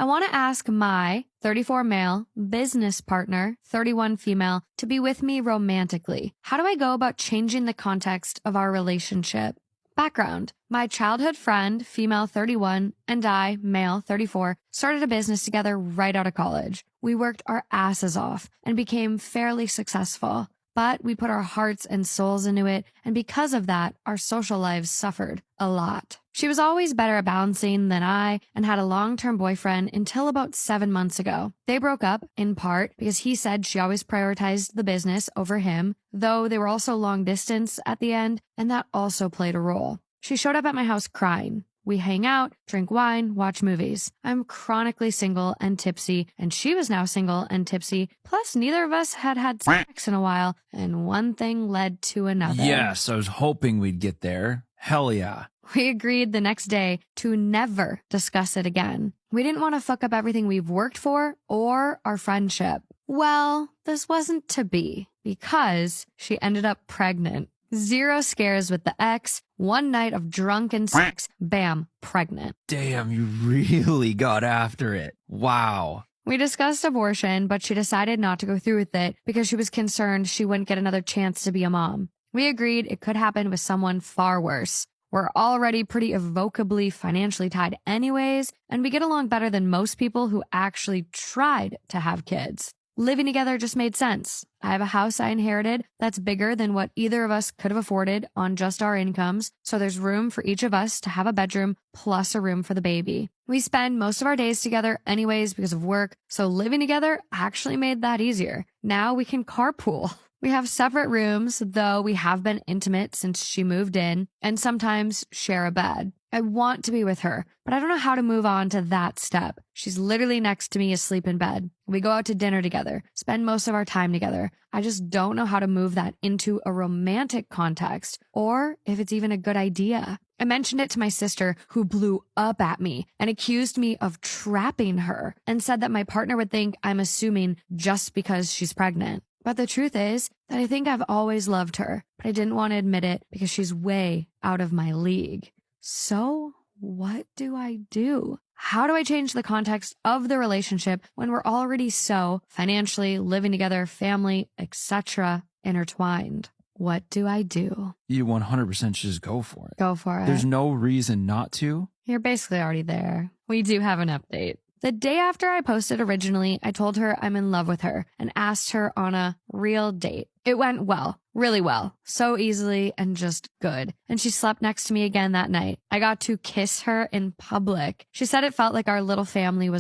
I want to ask my 34 male business partner, 31 female, to be with me romantically. How do I go about changing the context of our relationship? Background. My childhood friend, female 31, and I, male 34, started a business together right out of college. We worked our asses off and became fairly successful, but we put our hearts and souls into it, and because of that, our social lives suffered a lot. She was always better at balancing than I and had a long-term boyfriend until about 7 months ago. They broke up, in part, because he said she always prioritized the business over him, though they were also long distance at the end, and that also played a role. She showed up at my house crying. We hang out, drink wine, watch movies. I'm chronically single and tipsy, and she was now single and tipsy. Plus, neither of us had had sex in a while, and one thing led to another. Yes, I was hoping we'd get there. Hell yeah. We agreed the next day to never discuss it again. We didn't want to fuck up everything we've worked for or our friendship. Well, this wasn't to be because she ended up pregnant. 0 scares with the ex, 1 night of drunken sex, bam, pregnant. Damn, you really got after it. Wow. We discussed abortion, but she decided not to go through with it because she was concerned she wouldn't get another chance to be a mom. We agreed it could happen with someone far worse. We're already pretty evocably financially tied anyways, and we get along better than most people who actually tried to have kids. Living together just made sense. I have a house I inherited that's bigger than what either of us could have afforded on just our incomes, so there's room for each of us to have a bedroom plus a room for the baby. We spend most of our days together anyways because of work, so living together actually made that easier. Now we can carpool. We have separate rooms, though we have been intimate since she moved in, and sometimes share a bed. I want to be with her, but I don't know how to move on to that step. She's literally next to me asleep in bed. We go out to dinner together, spend most of our time together. I just don't know how to move that into a romantic context, or if it's even a good idea. I mentioned it to my sister, who blew up at me and accused me of trapping her and said that my partner would think I'm assuming just because she's pregnant. But the truth is that I think I've always loved her, but I didn't want to admit it because she's way out of my league. So what do I do? How do I change the context of the relationship when we're already so financially, living together, family, etc. intertwined? What do I do? You 100% should just go for it. Go for it. There's no reason not to. You're basically already there. We do have an update. The day after I posted originally, I told her I'm in love with her and asked her on a real date. It went well, really well, so easily and just good. And she slept next to me again that night. I got to kiss her in public. She said it felt like our little family was